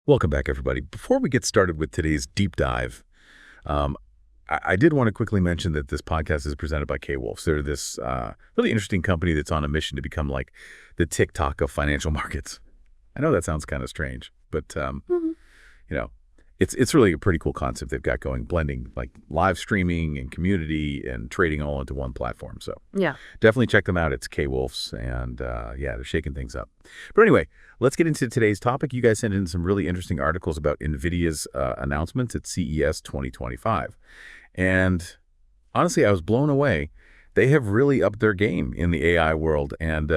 Welcome back, everybody. Before we get started with today's deep dive, um, I did want to quickly mention that this podcast is presented by Kwolfs. They're this really interesting company that's on a mission to become like the TikTok of financial markets. I know that sounds kind of strange, but you know, it's really a pretty cool concept they've got going, blending like live streaming and community and trading all into one platform. So Yeah. definitely check them out. It's Kwolfs, and yeah, they're shaking things up. But anyway, let's get into today's topic. You guys sent in some really interesting articles about Nvidia's announcements at CES 2025. And honestly, I was blown away. They have really upped their game in the AI world, and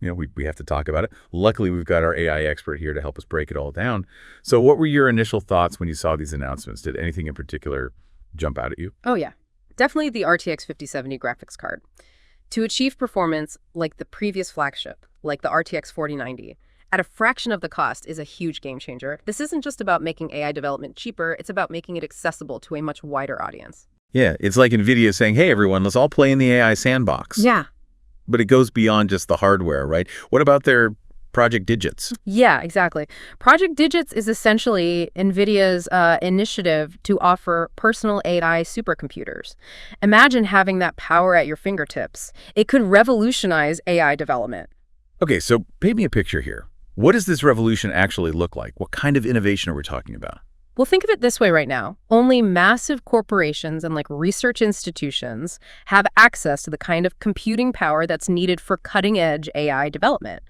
we have to talk about it. Luckily, we've got our AI expert here to help us break it all down. So what were your initial thoughts when you saw these announcements? Did anything in particular jump out at you? Oh, yeah. Definitely the RTX 5070 graphics card. To achieve performance like the previous flagship, like the RTX 4090, at a fraction of the cost is a huge game changer. This isn't just about making AI development cheaper, it's about making it accessible to a much wider audience. Yeah, it's like Nvidia saying, hey, everyone, let's all play in the AI sandbox. Yeah. But it goes beyond just the hardware, right? What about their Project Digits? Yeah, exactly. Project Digits is essentially NVIDIA's initiative to offer personal AI supercomputers. Imagine having that power at your fingertips. It could revolutionize AI development. Okay, so paint me a picture here. What does this revolution actually look like? What kind of innovation are we talking about? Well, think of it this way right now. Only massive corporations and research institutions have access to the kind of computing power that's needed for cutting-edge AI development.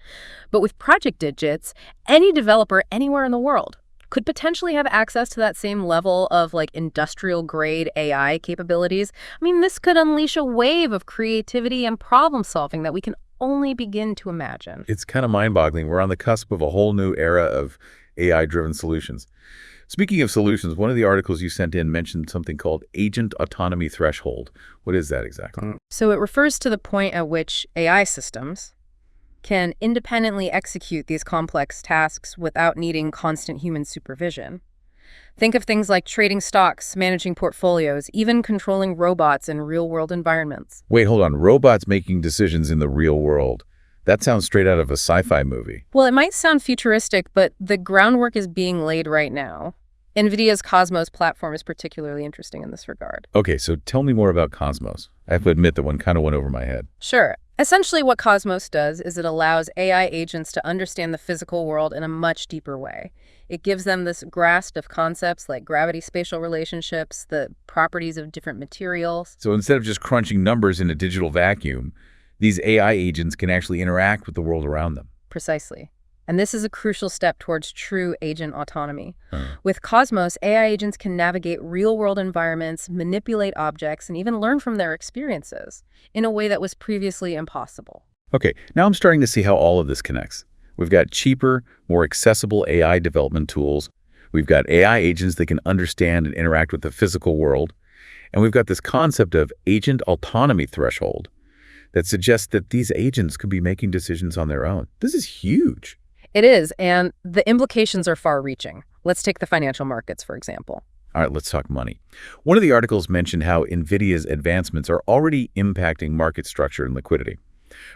But with Project Digits, any developer anywhere in the world could potentially have access to that same level of industrial-grade AI capabilities. I mean, this could unleash a wave of creativity and problem-solving that we can only begin to imagine. It's kind of mind-boggling. We're on the cusp of a whole new era of AI-driven solutions. Speaking of solutions, one of the articles you sent in mentioned something called agent autonomy threshold. What is that exactly? So it refers to the point at which AI systems can independently execute these complex tasks without needing constant human supervision. Think of things like trading stocks, managing portfolios, even controlling robots in real-world environments. Wait, hold on. Robots making decisions in the real world. That sounds straight out of a sci-fi movie. Well, it might sound futuristic, but the groundwork is being laid right now. NVIDIA's Cosmos platform is particularly interesting in this regard. Okay, so tell me more about Cosmos. I have to admit that one kind of went over my head. Sure. Essentially, what Cosmos does is it allows AI agents to understand the physical world in a much deeper way. It gives them this grasp of concepts like gravity-spatial relationships, the properties of different materials. So instead of just crunching numbers in a digital vacuum, these AI agents can actually interact with the world around them. Precisely. And this is a crucial step towards true agent autonomy. With Cosmos, AI agents can navigate real-world environments, manipulate objects, and even learn from their experiences in a way that was previously impossible. Okay, now I'm starting to see how all of this connects. We've got cheaper, more accessible AI development tools. We've got AI agents that can understand and interact with the physical world. And we've got this concept of agent autonomy threshold that suggests that these agents could be making decisions on their own. This is huge. It is, and the implications are far-reaching. Let's take the financial markets, for example. All right, let's talk money. One of the articles mentioned how NVIDIA's advancements are already impacting market structure and liquidity.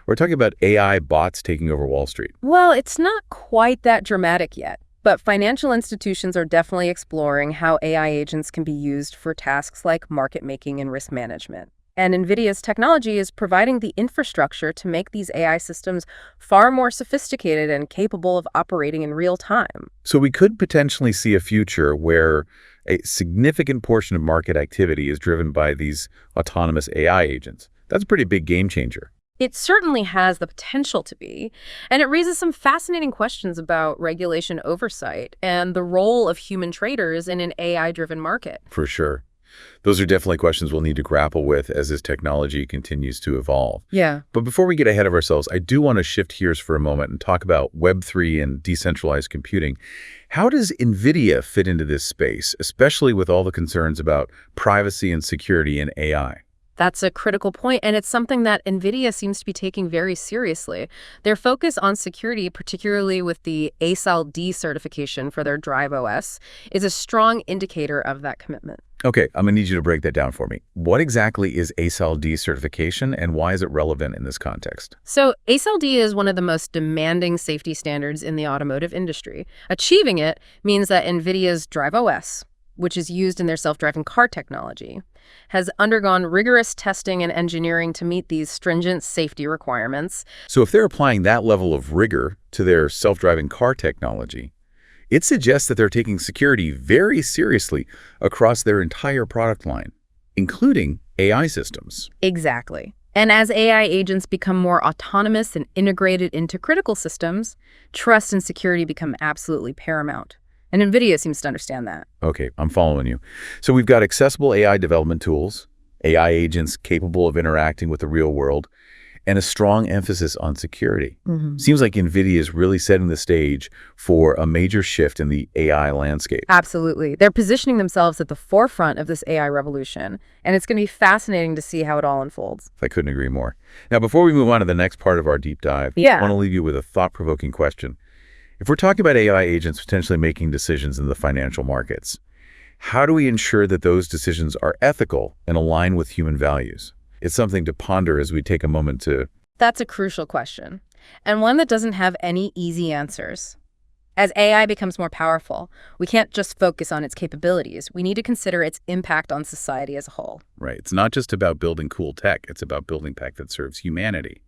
We're talking about AI bots taking over Wall Street. Well, it's not quite that dramatic yet, but financial institutions are definitely exploring how AI agents can be used for tasks like market making and risk management. And NVIDIA's technology is providing the infrastructure to make these AI systems far more sophisticated and capable of operating in real time. So we could potentially see a future where a significant portion of market activity is driven by these autonomous AI agents. That's a pretty big game changer. It certainly has the potential to be, and it raises some fascinating questions about regulation oversight and the role of human traders in an AI-driven market. For sure. Those are definitely questions we'll need to grapple with as this technology continues to evolve. Yeah. But before we get ahead of ourselves, I do want to shift gears for a moment and talk about Web3 and decentralized computing. How does NVIDIA fit into this space, especially with all the concerns about privacy and security in AI? That's a critical point, and it's something that Nvidia seems to be taking very seriously. Their focus on security, particularly with the ASIL-D certification for their Drive OS, is a strong indicator of that commitment. Okay, I'm going to need you to break that down for me. What exactly is ASIL-D certification, and why is it relevant in this context? So ASIL-D is one of the most demanding safety standards in the automotive industry. Achieving it means that Nvidia's Drive OS, which is used in their self-driving car technology, has undergone rigorous testing and engineering to meet these stringent safety requirements. So if they're applying that level of rigor to their self-driving car technology, it suggests that they're taking security very seriously across their entire product line, including AI systems. Exactly. And as AI agents become more autonomous and integrated into critical systems, trust and security become absolutely paramount. And Nvidia seems to understand that. Okay, I'm following you. So we've got accessible AI development tools, AI agents capable of interacting with the real world, and a strong emphasis on security. Seems like Nvidia is really setting the stage for a major shift in the AI landscape. Absolutely. They're positioning themselves at the forefront of this AI revolution, and it's going to be fascinating to see how it all unfolds. I couldn't agree more. Now, before we move on to the next part of our deep dive, I want to leave you with a thought-provoking question. If we're talking about AI agents potentially making decisions in the financial markets, how do we ensure that those decisions are ethical and align with human values? It's something to ponder as we take a moment to... That's a crucial question, and one that doesn't have any easy answers. As AI becomes more powerful, we can't just focus on its capabilities. We need to consider its impact on society as a whole. Right. It's not just about building cool tech. It's about building tech that serves humanity.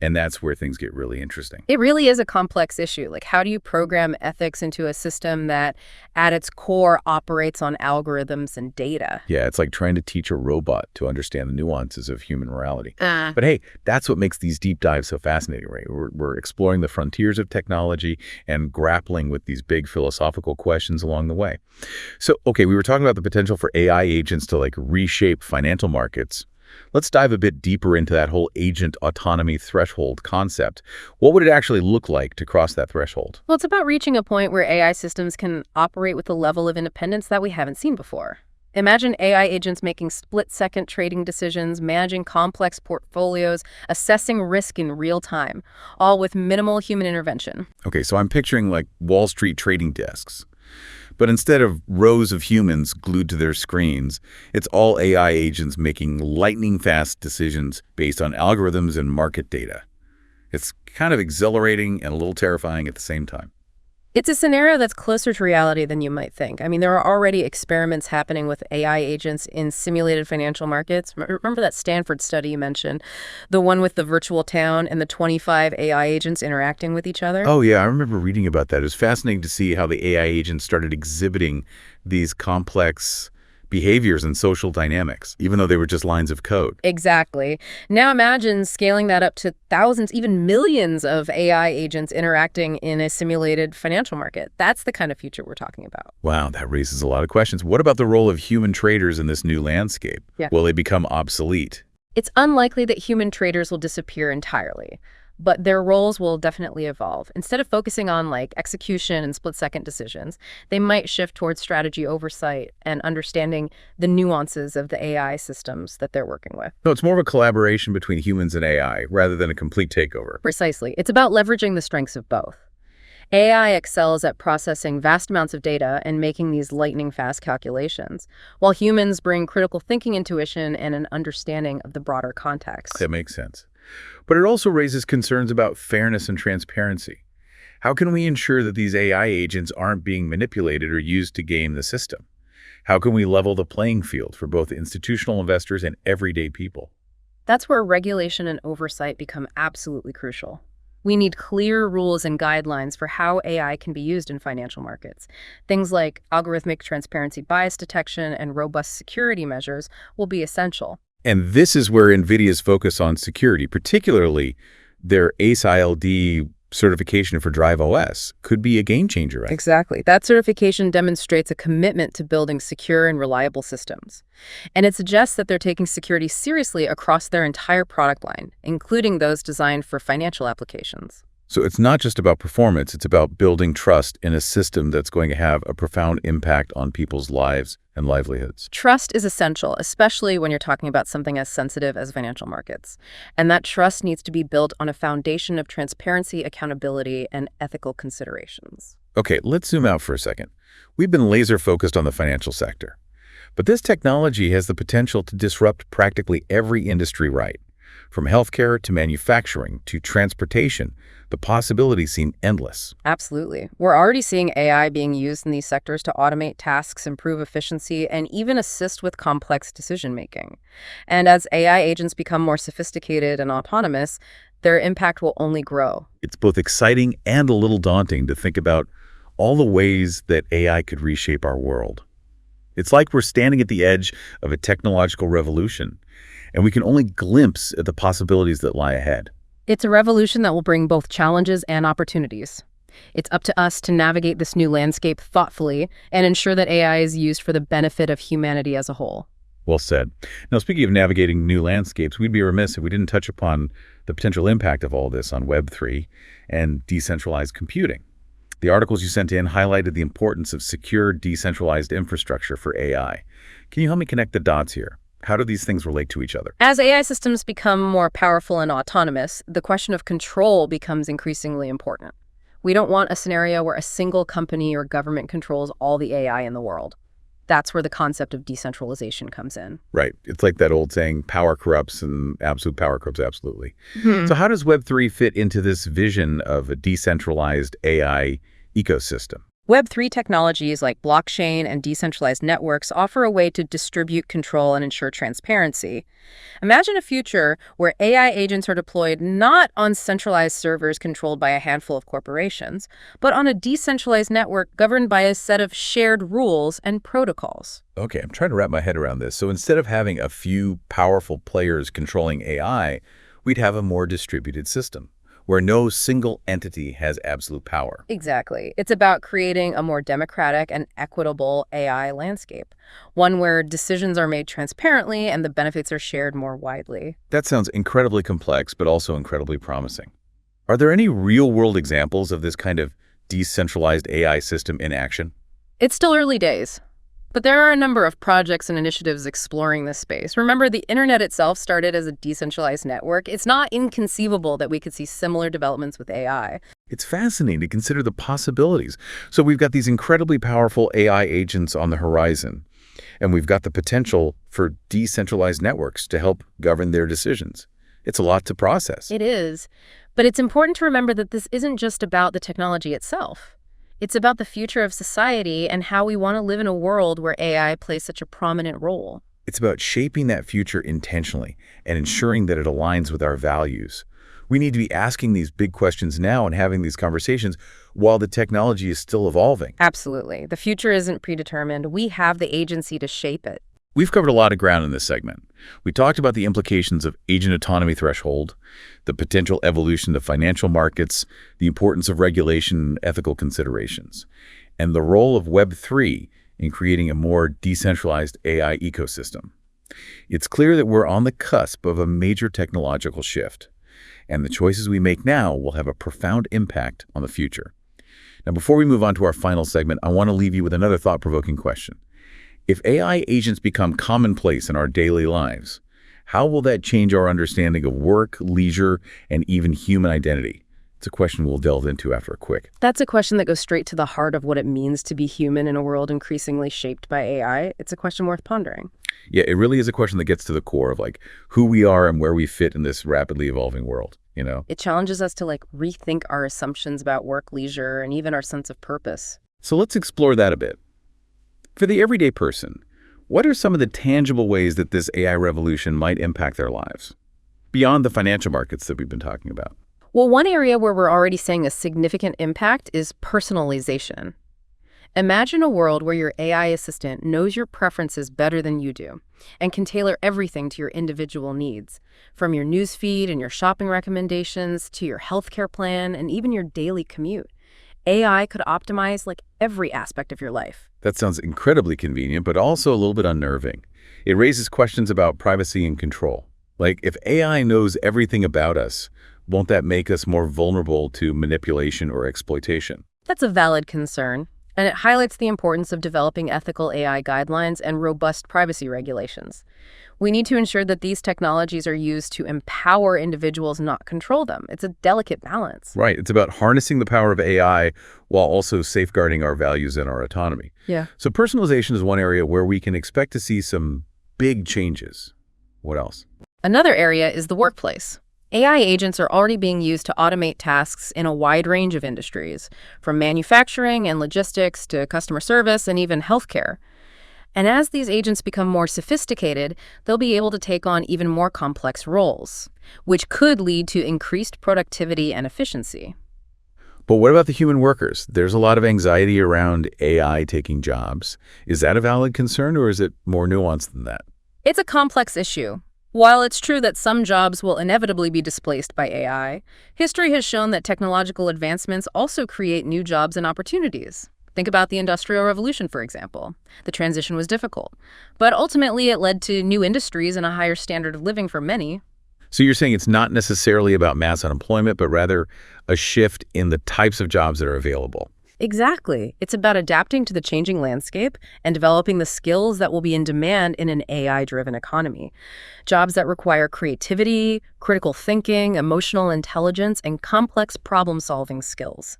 And that's where things get really interesting. It really is a complex issue. Like, how do you program ethics into a system that, at its core, operates on algorithms and data? Yeah, it's like trying to teach a robot to understand the nuances of human morality. But hey, that's what makes these deep dives so fascinating, right? We're exploring the frontiers of technology and grappling with these big philosophical questions along the way. So, okay, we were talking about the potential for AI agents to like reshape financial markets. Let's dive a bit deeper into that whole agent autonomy threshold concept. What would it actually look like to cross that threshold? Well, it's about reaching a point where AI systems can operate with a level of independence that we haven't seen before. Imagine AI agents making split-second trading decisions, managing complex portfolios, assessing risk in real time, all with minimal human intervention. Okay, so I'm picturing like Wall Street trading desks. But instead of rows of humans glued to their screens, it's all AI agents making lightning-fast decisions based on algorithms and market data. It's kind of exhilarating and a little terrifying at the same time. It's a scenario that's closer to reality than you might think. I mean, there are already experiments happening with AI agents in simulated financial markets. Remember that Stanford study you mentioned, the one with the virtual town and the 25 AI agents interacting with each other? Oh, yeah, I remember reading about that. It was fascinating to see how the AI agents started exhibiting these complex behaviors and social dynamics, even though they were just lines of code. Exactly. Now imagine scaling that up to thousands, even millions of AI agents interacting in a simulated financial market. That's the kind of future we're talking about. Wow, that raises a lot of questions. What about the role of human traders in this new landscape? Yeah. Will they become obsolete? It's unlikely that human traders will disappear entirely, but their roles will definitely evolve. Instead of focusing on like execution and split-second decisions, they might shift towards strategy oversight and understanding the nuances of the AI systems that they're working with. No, it's more of a collaboration between humans and AI rather than a complete takeover. Precisely. It's about leveraging the strengths of both. AI excels at processing vast amounts of data and making these lightning-fast calculations, while humans bring critical thinking, intuition, and an understanding of the broader context. That makes sense. But it also raises concerns about fairness and transparency. How can we ensure that these AI agents aren't being manipulated or used to game the system? How can we level the playing field for both institutional investors and everyday people? That's where regulation and oversight become absolutely crucial. We need clear rules and guidelines for how AI can be used in financial markets. Things like algorithmic transparency bias detection and robust security measures will be essential. And this is where Nvidia's focus on security, particularly their ASIL-D certification for Drive OS, could be a game changer, right? Exactly. That certification demonstrates a commitment to building secure and reliable systems. And it suggests that they're taking security seriously across their entire product line, including those designed for financial applications. So it's not just about performance, it's about building trust in a system that's going to have a profound impact on people's lives and livelihoods. Trust is essential, especially when you're talking about something as sensitive as financial markets. And that trust needs to be built on a foundation of transparency, accountability, and ethical considerations. Okay, let's zoom out for a second. We've been laser focused on the financial sector, but this technology has the potential to disrupt practically every industry, right? From healthcare to manufacturing to transportation, the possibilities seem endless. Absolutely. We're already seeing AI being used in these sectors to automate tasks, improve efficiency, and even assist with complex decision-making. And as AI agents become more sophisticated and autonomous, their impact will only grow. It's both exciting and a little daunting to think about all the ways that AI could reshape our world. It's like we're standing at the edge of a technological revolution, and we can only glimpse at the possibilities that lie ahead. It's a revolution that will bring both challenges and opportunities. It's up to us to navigate this new landscape thoughtfully and ensure that AI is used for the benefit of humanity as a whole. Well said. Now, speaking of navigating new landscapes, we'd be remiss if we didn't touch upon the potential impact of all this on Web3 and decentralized computing. The articles you sent in highlighted the importance of secure, decentralized infrastructure for AI. Can you help me connect the dots here? How do these things relate to each other? As AI systems become more powerful and autonomous, the question of control becomes increasingly important. We don't want a scenario where a single company or government controls all the AI in the world. That's where the concept of decentralization comes in. Right. It's like that old saying, power corrupts and absolute power corrupts absolutely. Hmm. So how does Web3 fit into this vision of a decentralized AI ecosystem? Web3 technologies like blockchain and decentralized networks offer a way to distribute control and ensure transparency. Imagine a future where AI agents are deployed not on centralized servers controlled by a handful of corporations, but on a decentralized network governed by a set of shared rules and protocols. Okay, I'm trying to wrap my head around this. So instead of having a few powerful players controlling AI, we'd have a more distributed system where no single entity has absolute power. Exactly. It's about creating a more democratic and equitable AI landscape, one where decisions are made transparently and the benefits are shared more widely. That sounds incredibly complex, but also incredibly promising. Are there any real-world examples of this kind of decentralized AI system in action? It's still early days, but there are a number of projects and initiatives exploring this space. Remember, the internet itself started as a decentralized network. It's not inconceivable that we could see similar developments with AI. It's fascinating to consider the possibilities. So we've got these incredibly powerful AI agents on the horizon, and we've got the potential for decentralized networks to help govern their decisions. It's a lot to process. It is, but it's important to remember that this isn't just about the technology itself. It's about the future of society and how we want to live in a world where AI plays such a prominent role. It's about shaping that future intentionally and ensuring that it aligns with our values. We need to be asking these big questions now and having these conversations while the technology is still evolving. Absolutely. The future isn't predetermined. We have the agency to shape it. We've covered a lot of ground in this segment. We talked about the implications of agent autonomy threshold, the potential evolution of financial markets, the importance of regulation and ethical considerations, and the role of Web3 in creating a more decentralized AI ecosystem. It's clear that we're on the cusp of a major technological shift, and the choices we make now will have a profound impact on the future. Now, before we move on to our final segment, I want to leave you with another thought-provoking question. If AI agents become commonplace in our daily lives, how will that change our understanding of work, leisure, and even human identity? It's a question we'll delve into after a quick. That's a question that goes straight to the heart of what it means to be human in a world increasingly shaped by AI. It's a question worth pondering. Yeah, it really is a question that gets to the core of who we are and where we fit in this rapidly evolving world, It challenges us to rethink our assumptions about work, leisure, and even our sense of purpose. So let's explore that a bit. For the everyday person, what are some of the tangible ways that this AI revolution might impact their lives, beyond the financial markets that we've been talking about? Well, one area where we're already seeing a significant impact is personalization. Imagine a world where your AI assistant knows your preferences better than you do and can tailor everything to your individual needs, from your newsfeed and your shopping recommendations to your healthcare plan and even your daily commute. AI could optimize every aspect of your life. That sounds incredibly convenient, but also a little bit unnerving. It raises questions about privacy and control. If AI knows everything about us, Won't that make us more vulnerable to manipulation or exploitation? That's a valid concern, and it highlights the importance of developing ethical AI guidelines and robust privacy regulations. We need to ensure that these technologies are used to empower individuals, not control them. It's a delicate balance. Right. It's about harnessing the power of AI while also safeguarding our values and our autonomy. Yeah. So personalization is one area where we can expect to see some big changes. What else? Another area is the workplace. AI agents are already being used to automate tasks in a wide range of industries, from manufacturing and logistics to customer service and even healthcare. And as these agents become more sophisticated, they'll be able to take on even more complex roles, which could lead to increased productivity and efficiency. But what about the human workers? There's a lot of anxiety around AI taking jobs. Is that a valid concern, or is it more nuanced than that? It's a complex issue. While it's true that some jobs will inevitably be displaced by AI, history has shown that technological advancements also create new jobs and opportunities. Think about the Industrial Revolution, for example. The transition was difficult, but ultimately it led to new industries and a higher standard of living for many. So you're saying it's not necessarily about mass unemployment, but rather a shift in the types of jobs that are available. Exactly. It's about adapting to the changing landscape and developing the skills that will be in demand in an AI-driven economy. Jobs that require creativity, critical thinking, emotional intelligence, and complex problem-solving skills.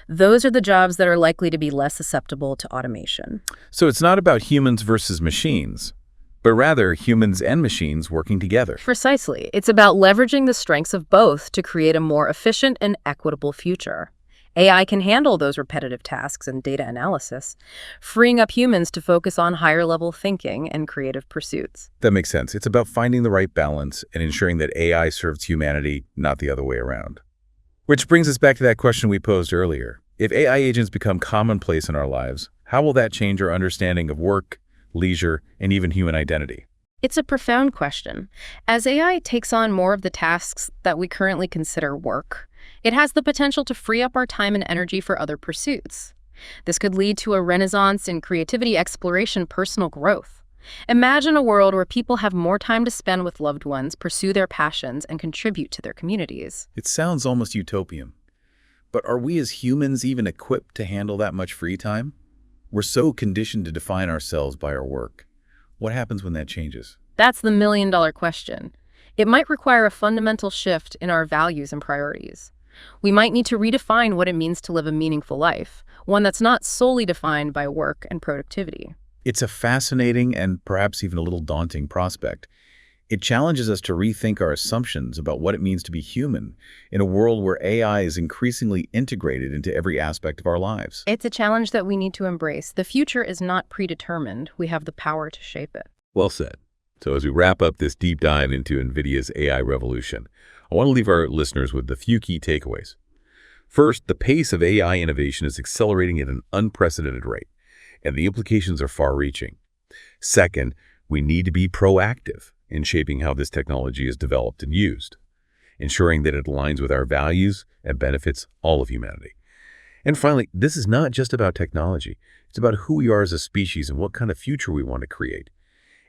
Those are the jobs that are likely to be less susceptible to automation. So it's not about humans versus machines, but rather humans and machines working together. Precisely. It's about leveraging the strengths of both to create a more efficient and equitable future. AI can handle those repetitive tasks and data analysis, freeing up humans to focus on higher-level thinking and creative pursuits. That makes sense. It's about finding the right balance and ensuring that AI serves humanity, not the other way around. Which brings us back to that question we posed earlier. If AI agents become commonplace in our lives, how will that change our understanding of work, leisure, and even human identity? It's a profound question. As AI takes on more of the tasks that we currently consider work, it has the potential to free up our time and energy for other pursuits. This could lead to a renaissance in creativity, exploration, personal growth. Imagine a world where people have more time to spend with loved ones, pursue their passions, and contribute to their communities. It sounds almost utopian. But are we as humans even equipped to handle that much free time? We're so conditioned to define ourselves by our work. What happens when that changes? That's the million-dollar question. It might require a fundamental shift in our values and priorities. We might need to redefine what it means to live a meaningful life, one that's not solely defined by work and productivity. It's a fascinating and perhaps even a little daunting prospect. It challenges us to rethink our assumptions about what it means to be human in a world where AI is increasingly integrated into every aspect of our lives. It's a challenge that we need to embrace. The future is not predetermined. We have the power to shape it. Well said. So as we wrap up this deep dive into NVIDIA's AI revolution, I want to leave our listeners with a few key takeaways. First, the pace of AI innovation is accelerating at an unprecedented rate, and the implications are far-reaching. Second, we need to be proactive in shaping how this technology is developed and used, ensuring that it aligns with our values and benefits all of humanity. And finally, this is not just about technology. It's about who we are as a species and what kind of future we want to create.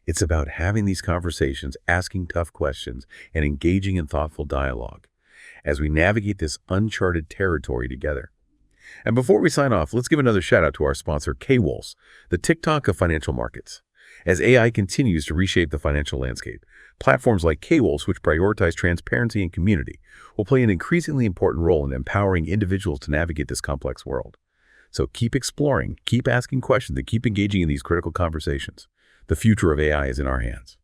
It's about having these conversations, asking tough questions, and engaging in thoughtful dialogue as we navigate this uncharted territory together. And before we sign off, let's give another shout out to our sponsor, Kwolfs, the TikTok of financial markets. As AI continues to reshape the financial landscape, platforms like Kwolfs, which prioritize transparency and community, will play an increasingly important role in empowering individuals to navigate this complex world. So keep exploring, keep asking questions, and keep engaging in these critical conversations. The future of AI is in our hands.